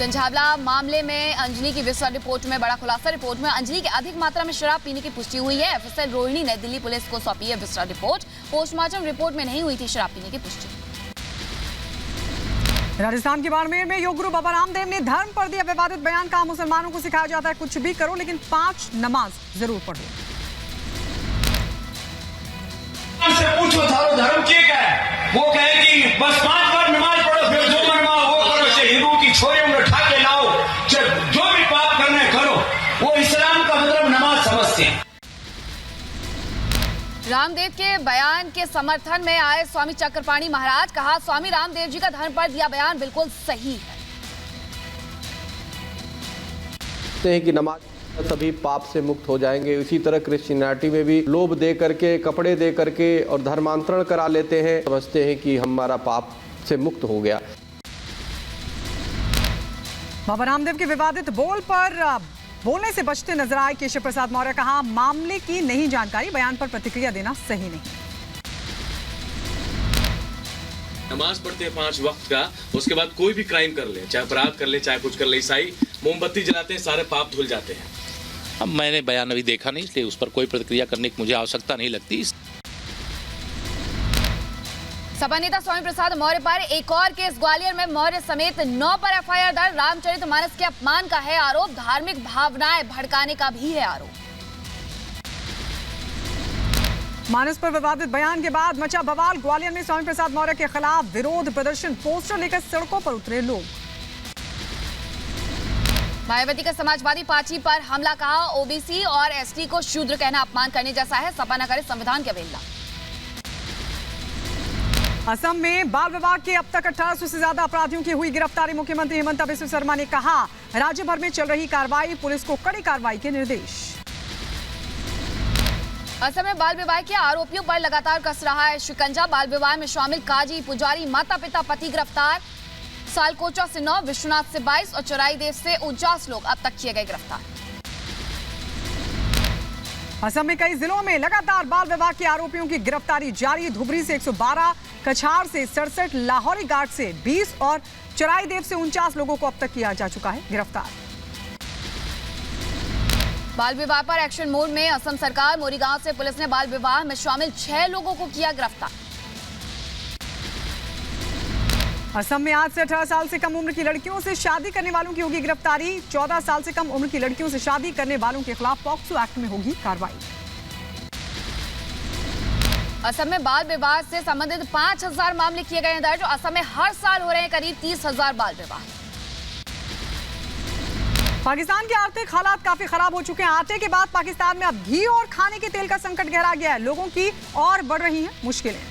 झंझावला मामले में अंजलि की विस्तार रिपोर्ट में बड़ा खुलासा। रिपोर्ट में अंजलि की अधिक मात्रा में शराब पीने की पुष्टि हुई है। एफएसएल रोहिणी ने दिल्ली पुलिस को सौंपी है विस्तार रिपोर्ट। पोस्टमार्टम रिपोर्ट में नहीं हुई थी शराब पीने की पुष्टि। राजस्थान के बाड़मेर में योग गुरु बाबा रामदेव ने धर्म पर दिया विवादित बयान। कहा मुसलमानों को सिखाया जाता है कुछ भी करो लेकिन 5 नमाज जरूर पढ़ो। पूछो थारो धर्म क्या है, वो कहे कि बस 5 बार नमाज पढ़ो, फिर जो मनवा वो करो, चाहे हिंदू की छोरियों में उठा के लाओ, जो भी पाप करना है करो। वो इस्लाम का मतलब नमाज समझते हैं। रामदेव के बयान के समर्थन में आए स्वामी चक्रपाणी महाराज। कहा स्वामी रामदेव जी का धर्म पर दिया बयान बिल्कुल सही है। कहते हैं कि नमाज सभी पाप से मुक्त हो जाएंगे। इसी तरह क्रिश्चियनिटी में भी लोभ दे करके, कपड़े दे करके और धर्मांतरण करा लेते हैं, समझते हैं कि हमारा पाप से मुक्त हो गया। बाबा रामदेव के विवादित बोलने से बचते नजर आए केशव प्रसाद मौर्य। कहा मामले की नहीं जानकारी, बयान पर प्रतिक्रिया देना सही नहीं। नमाज पढ़ते हैं 5 वक्त का, उसके बाद कोई भी क्राइम कर ले, चाहे अपराध कर ले, चाहे कुछ कर ले, ईसाई मोमबत्ती जलाते हैं, सारे पाप धुल जाते हैं। अब मैंने बयान अभी देखा नहीं, इसलिए उस पर कोई प्रतिक्रिया करने की मुझे आवश्यकता नहीं लगती। सपा नेता स्वामी प्रसाद मौर्य पर एक और केस। ग्वालियर में मौर्य समेत 9 पर एफआईआर दर्ज। रामचरितमानस के अपमान का है आरोप। धार्मिक भावनाएं भड़काने का भी है आरोप। मानस पर विवादित बयान के बाद मचा बवाल। ग्वालियर में स्वामी प्रसाद मौर्य के खिलाफ विरोध प्रदर्शन। पोस्टर लेकर सड़कों पर उतरे लोग। मायावती का समाजवादी पार्टी पर हमला। कहा ओबीसी और एसटी को शूद्र कहना अपमान करने जैसा है। सपा न करे संविधान की अवहेलना। असम में बाल विवाह के अब तक 1800 से ज्यादा अपराधियों की हुई गिरफ्तारी। मुख्यमंत्री हेमंत बिस्वा शर्मा ने कहा राज्य भर में चल रही कार्रवाई, पुलिस को कड़ी कार्रवाई के निर्देश। असम में बाल विवाह के आरोपियों पर लगातार कस रहा है शिकंजा। बाल विवाह में शामिल काजी, पुजारी, माता पिता, पति गिरफ्तार। सालकोचा से 9, विश्वनाथ से 22 और चराईदेव से 49 लोग अब तक किए गए गिरफ्तार। असम में कई जिलों में लगातार बाल विवाह के आरोपियों की गिरफ्तारी जारी। धुबरी से 112, कछार से 67, लाहौरी घाट से 20 और चराईदेव से 49 लोगों को अब तक किया जा चुका है गिरफ्तार। बाल विवाह पर एक्शन मोड में असम सरकार। मोरीगांव से पुलिस ने बाल विवाह में शामिल 6 लोगों को किया गिरफ्तार। असम में आज से 18 साल से कम उम्र की लड़कियों से शादी करने वालों की होगी गिरफ्तारी। 14 साल से कम उम्र की लड़कियों से शादी करने वालों के खिलाफ पॉक्सो एक्ट में होगी कार्रवाई। असम में बाल विवाह से संबंधित 5000 मामले किए गए हैं दर्ज। असम में हर साल हो रहे हैं करीब 30,000 बाल विवाह। पाकिस्तान के आर्थिक हालात काफी खराब हो चुके हैं। आटे के बाद पाकिस्तान में अब घी और खाने के तेल का संकट गहरा गया है। लोगों की और बढ़ रही हैं मुश्किलें।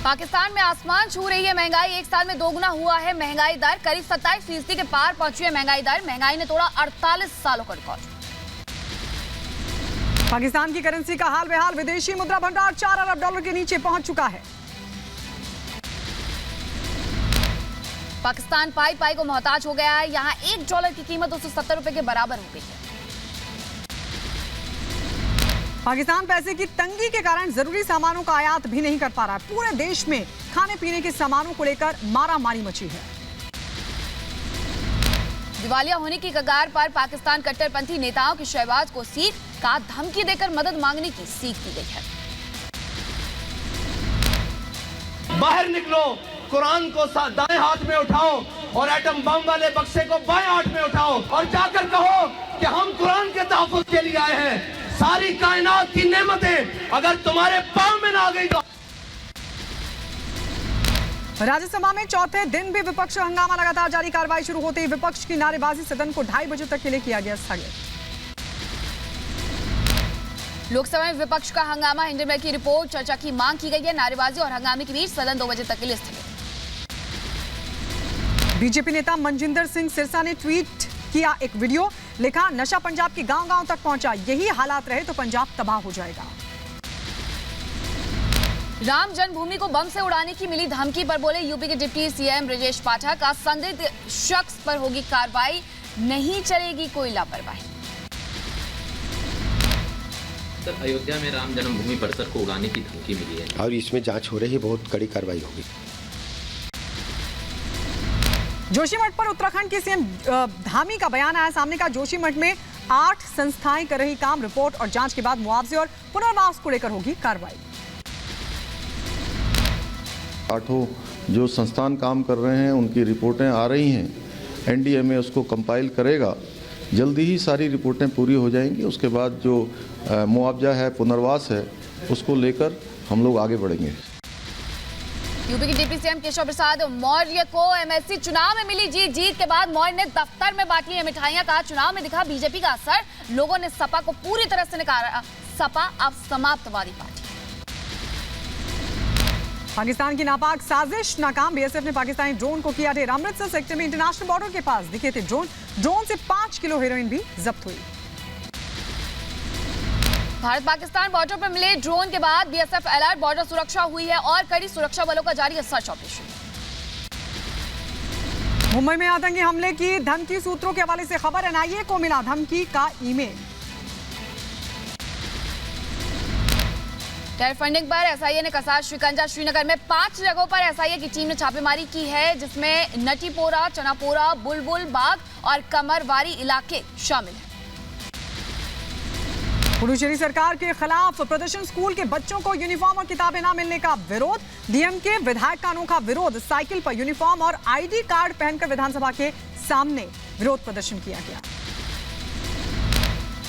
पाकिस्तान में आसमान छू रही है महंगाई। एक साल में दोगुना हुआ है महंगाई दर। करीब 27% के पार पहुंची है महंगाई दर। महंगाई ने तोड़ा 48 सालों का रिकॉर्ड। पाकिस्तान की करेंसी का हाल बेहाल। विदेशी मुद्रा भंडार 4 अरब डॉलर के नीचे पहुंच चुका है। पाकिस्तान पाई पाई को मोहताज हो गया है। यहाँ $1 की कीमत 270 रुपए के बराबर हो गई है। पाकिस्तान पैसे की तंगी के कारण जरूरी सामानों का आयात भी नहीं कर पा रहा है। पूरे देश में खाने पीने के सामानों को लेकर मारामारी मची है। दिवालिया होने की कगार पर पाकिस्तान कट्टरपंथी नेताओं की शहबाज को सीख। का धमकी देकर मदद मांगने की सीख दी गई है। बाहर निकलो, कुरान को दाएं हाथ में उठाओ और एटम बम वाले बक्से को बाएं हाथ में उठाओ और जाकर कहो कि हम कुरान के तहफ़्फ़ुज़ के लिए आए हैं। सारी कायनात की नेमतें अगर तुम्हारे पांव में ना आ गई तो। राज्यसभा में चौथे दिन भी विपक्ष का हंगामा लगातार जारी। कार्रवाई शुरू होते ही विपक्ष की नारेबाजी सदन को 2:30 बजे तक के लिए किया गया स्थगित। लोकसभा में विपक्ष का हंगामा। हिंडनबर्ग की रिपोर्ट चर्चा की मांग की गई है। नारेबाजी और हंगामे के बीच सदन 2 बजे तक के लिए स्थगित। बीजेपी नेता मनजिंदर सिंह सिरसा ने ट्वीट किया एक वीडियो। लिखा नशा पंजाब के गांव-गांव तक पहुंचा। यही हालात रहे तो पंजाब तबाह हो जाएगा। राम जन्मभूमि को बम से उड़ाने की मिली धमकी पर बोले यूपी के डिप्टी सीएम ब्रजेश पाठक। संदिग्ध शख्स पर होगी कार्रवाई, नहीं चलेगी कोई लापरवाही। सर, अयोध्या में राम जन्मभूमि परिसर को उड़ाने की धमकी मिली है और इसमें जांच हो रही है, बहुत कड़ी कार्रवाई होगी। जोशीमठ पर उत्तराखंड के सीएम धामी का बयान आया सामने का। जोशीमठ में 8 संस्थाएं कर रही काम। रिपोर्ट और जांच के बाद मुआवजे और पुनर्वास को लेकर होगी कार्रवाई। 8 जो संस्थान काम कर रहे हैं उनकी रिपोर्टें आ रही हैं। एनडीएमए उसको कंपाइल करेगा। जल्दी ही सारी रिपोर्टें पूरी हो जाएंगी। उसके बाद जो मुआवजा है, पुनर्वास है, उसको लेकर हम लोग आगे बढ़ेंगे। यूपी के डिप्टी सीएम केशव प्रसाद मौर्य को एमएससी चुनाव में मिली जीत के बाद मौर्य ने दफ्तर में बांटी ये मिठाइयां। कहा चुनाव में दिखा बीजेपी का असर। लोगों ने सपा को पूरी तरह से नकारा। सपा अब समाप्तवादी पार्टी। पाकिस्तान की नापाक साजिश नाकाम। बीएसएफ ने पाकिस्तानी ड्रोन को किया ढेर। अमृतसर सेक्टर में इंटरनेशनल बॉर्डर के पास दिखे थे ड्रोन से 5 किलो हेरोइन भी जब्त हुई। भारत पाकिस्तान बॉर्डर पर मिले ड्रोन के बाद बीएसएफ अलर्ट। बॉर्डर सुरक्षा हुई है और कड़ी सुरक्षा बलों का जारी है सर्च ऑपरेशन। मुंबई में आतंकी हमले की धमकी। सूत्रों के हवाले से खबर। एनआईए को मिला धमकी का ईमेल। टेरर फंडिंग पर एसआईए ने कसा शिकंजा। श्रीनगर में 5 जगहों पर एसआईए की टीम ने छापेमारी की है, जिसमें नटीपोरा, चनापोरा, बुलबुल बाग और कमरवारी इलाके शामिल हैं। पुडुचेरी सरकार के खिलाफ प्रदर्शन। स्कूल के बच्चों को यूनिफॉर्म और किताबें न मिलने का विरोध। डीएमके विधायक का अनोखा विरोध। साइकिल पर यूनिफॉर्म और आईडी कार्ड पहनकर विधानसभा के सामने विरोध प्रदर्शन किया गया।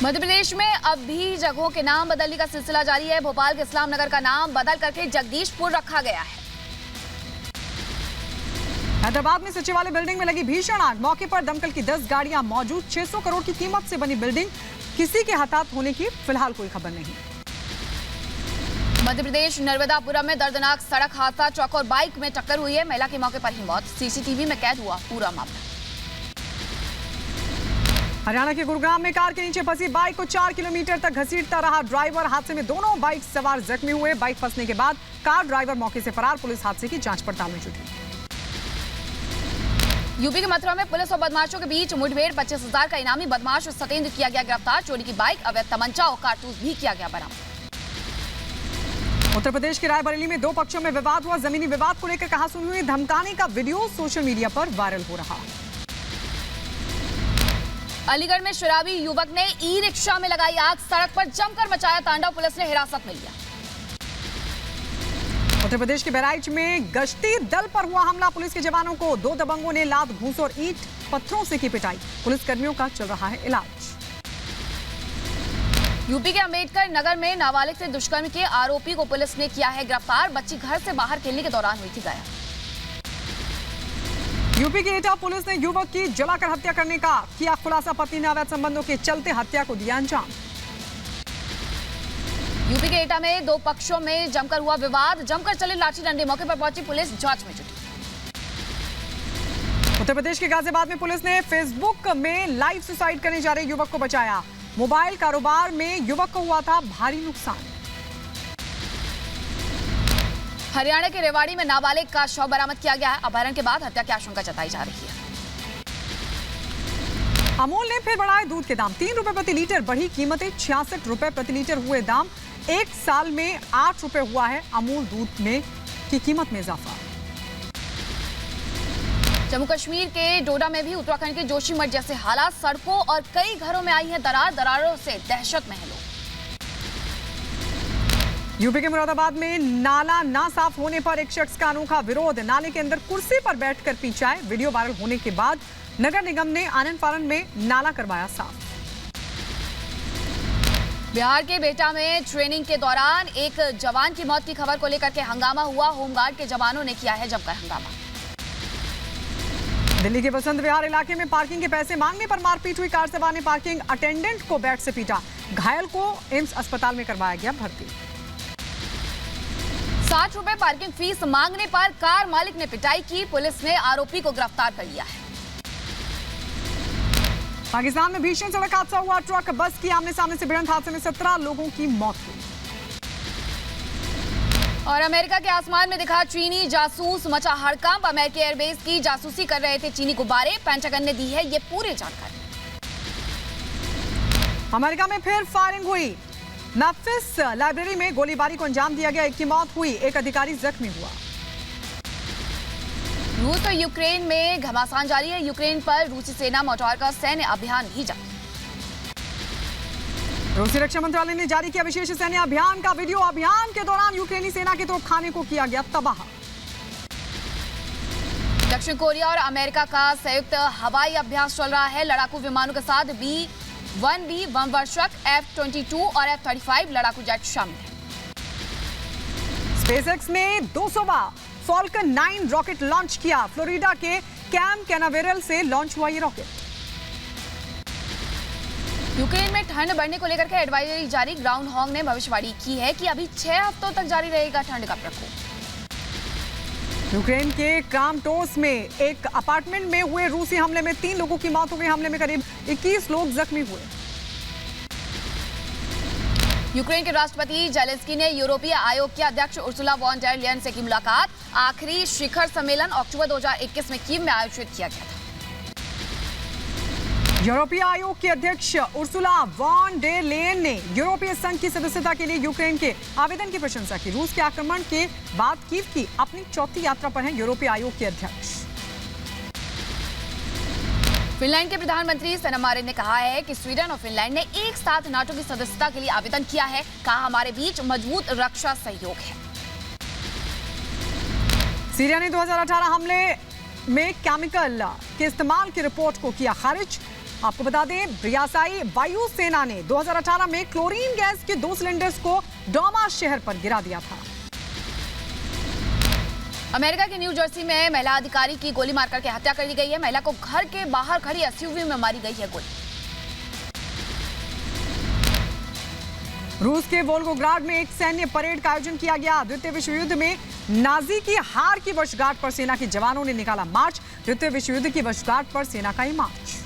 मध्य प्रदेश में अब भी जगहों के नाम बदलने का सिलसिला जारी है। भोपाल के इस्लाम नगर का नाम बदल करके जगदीशपुर रखा गया है। हैदराबाद में सचिवालय बिल्डिंग में लगी भीषण आग। मौके पर दमकल की 10 गाड़ियां मौजूद। 600 करोड़ की कीमत से बनी बिल्डिंग। किसी के हताहत होने की फिलहाल कोई खबर नहीं। मध्य प्रदेश नर्मदापुरम में दर्दनाक सड़क हादसा। ट्रक और बाइक में टक्कर हुई है। महिला की मौके पर ही मौत। सीसीटीवी में कैद हुआ पूरा मामला। हरियाणा के गुरुग्राम में कार के नीचे फंसी बाइक को 4 किलोमीटर तक घसीटता रहा ड्राइवर। हादसे में दोनों बाइक सवार जख्मी हुए। बाइक फंसने के बाद कार ड्राइवर मौके से फरार। पुलिस हादसे की जांच पड़ताल में जुटी। यूपी के मथुरा में पुलिस और बदमाशों के बीच मुठभेड़। 25,000 का इनामी बदमाश सतेंद्र किया गया गिरफ्तार। चोरी की बाइक, अवैध तमंचा और कारतूस भी किया गया बरामद। उत्तर प्रदेश के रायबरेली में 2 पक्षों में विवाद हुआ। जमीनी विवाद को लेकर कहासुनी हुई। धमकाने का वीडियो सोशल मीडिया पर वायरल हो रहा। अलीगढ़ में शराबी युवक ने ई रिक्शा में लगाई आग। सड़क पर जमकर मचाया तांडव। पुलिस ने हिरासत में लिया। उत्तर प्रदेश के बहराइच में गश्ती दल पर हुआ हमला। पुलिस के जवानों को 2 दबंगों ने लात, घूंस और ईंट पत्थरों से की पिटाई। पुलिस कर्मियों का चल रहा है इलाज। यूपी के अंबेडकर नगर में नाबालिग से दुष्कर्म के आरोपी को पुलिस ने किया है गिरफ्तार। बच्ची घर से बाहर खेलने के दौरान हुई थी गायब। यूपी की एटा पुलिस ने युवक की जलाकर हत्या करने का किया खुलासा। पति ने अवैध संबंधों के चलते हत्या को दिया अंजाम। यूपी के एटा में 2 पक्षों में जमकर हुआ विवाद। जमकर चले लाठी डंडे। मौके पर पहुंची पुलिस जांच में जुटी। उत्तर प्रदेश के गाजियाबाद में पुलिस ने फेसबुक में लाइव सुसाइड करने जा रहे युवक को बचाया। मोबाइल कारोबार में युवक को हुआ था भारी नुकसान। हरियाणा के रेवाड़ी में नाबालिग का शव बरामद किया गया है। अपहरण के बाद हत्या की आशंका जताई जा रही है। अमूल ने फिर बढ़ाए दूध के दाम। 3 रुपए प्रति लीटर बढ़ी कीमतें। 66 रुपए प्रति लीटर हुए दाम। 1 साल में 8 रुपए हुआ है अमूल दूध में की कीमत में इजाफा। जम्मू कश्मीर के डोडा में भी उत्तराखंड के जोशीमठ जैसे हालात। सड़कों और कई घरों में आई है दरारों से दहशत में है लोग। यूपी के मुरादाबाद में नाला ना साफ होने पर एक शख्स का अनोखा विरोध। नाले के अंदर कुर्सी पर बैठकर पी चाय। वीडियो वायरल होने के बाद नगर निगम ने आनंद फानन में नाला करवाया साफ। बिहार के बेटा में ट्रेनिंग के दौरान एक जवान की मौत की खबर को लेकर के हंगामा हुआ। होमगार्ड के जवानों ने किया है जमकर हंगामा। दिल्ली के वसंत विहार इलाके में पार्किंग के पैसे मांगने पर मारपीट हुई। कार सवार ने पार्किंग अटेंडेंट को बैट से पीटा। घायल को एम्स अस्पताल में करवाया गया भर्ती। 60 रुपए पार्किंग फीस मांगने पर कार मालिक ने पिटाई की। पुलिस ने आरोपी को गिरफ्तार कर लिया है। पाकिस्तान में भीषण सड़क हादसा हुआ। ट्रक बस की आमने सामने से भिड़ंत। हादसे में 17 लोगों की मौत हुई। और अमेरिका के आसमान में दिखा चीनी जासूस। मचा हड़कंप। अमेरिकी एयरबेस की जासूसी कर रहे थे चीनी गुब्बारे। पेंटागन ने दी है ये पूरी जानकारी। अमेरिका में फिर फायरिंग हुई। मैम्फिस लाइब्रेरी में गोलीबारी को अंजाम दिया गया। एक की मौत हुई। एक अधिकारी जख्मी हुआ। रूस और यूक्रेन में घमासान जारी है। यूक्रेन पर रूसी सेना मोर्टार का सैन्य अभियान भी जारी। रूसी रक्षा मंत्रालय ने जारी किया विशेष सैन्य अभियान का वीडियो। अभियान के दौरान यूक्रेनी सेना के तोपखाने को किया गया तबाह। दक्षिण कोरिया और अमेरिका का संयुक्त हवाई अभ्यास चल रहा है। लड़ाकू विमानों के साथ B-1B बमवर्षक, F-22 और F-35 लड़ाकू जेट शामिल है। स्पेसएक्स ने 200वां फॉल्कन 9 रॉकेट लॉन्च किया। फ्लोरिडा के कैंप कैनावेरल से लॉन्च हुआ ये रॉकेट। यूक्रेन में ठंड बढ़ने को लेकर के एडवाइजरी जारी। ग्राउंड हॉग ने भविष्यवाणी की है कि अभी 6 हफ्तों तक जारी रहेगा ठंड का प्रकोप। यूक्रेन के क्रामाटोर्स्क में एक अपार्टमेंट में हुए रूसी हमले में 3 लोगों की मौत हो गई। हमले में करीब 21 लोग जख्मी हुए। यूक्रेन के राष्ट्रपति जेलेंस्की ने यूरोपीय आयोग के अध्यक्ष उर्सुला वॉन डेर लेयन से की मुलाकात। आखिरी शिखर सम्मेलन अक्टूबर 2021 में कीव में आयोजित किया गया था। यूरोपीय आयोग के अध्यक्ष उर्सुला वॉन डेर लेयन ने यूरोपीय संघ की सदस्यता के लिए यूक्रेन के आवेदन की प्रशंसा की। रूस के आक्रमण के बाद कीव की अपनी चौथी यात्रा पर हैं यूरोपीय आयोग के अध्यक्ष। फिनलैंड के प्रधानमंत्री सना मारिन ने कहा है कि स्वीडन और फिनलैंड ने एक साथ नाटो की सदस्यता के लिए आवेदन किया है। कहा, हमारे बीच मजबूत रक्षा सहयोग है। सीरिया ने 2018 हमले में केमिकल के इस्तेमाल की रिपोर्ट को किया खारिज। आपको बता दें, ब्रियासाई वायुसेना ने 2018 में क्लोरीन गैस के 2 सिलेंडर्स को डोमा शहर पर गिरा दिया था। अमेरिका के न्यू जर्सी में महिला अधिकारी की गोली मारकर के हत्या कर दी गई है। महिला को घर के बाहर खड़ी एसयूवी में मारी गई है गोली। रूस के वोल्गोग्राड में एक सैन्य परेड का आयोजन किया गया। द्वितीय विश्व युद्ध में नाजी की हार की वर्षगांठ पर सेना के जवानों ने निकाला मार्च। द्वितीय विश्व युद्ध की वर्षगांठ पर सेना का ये मार्च।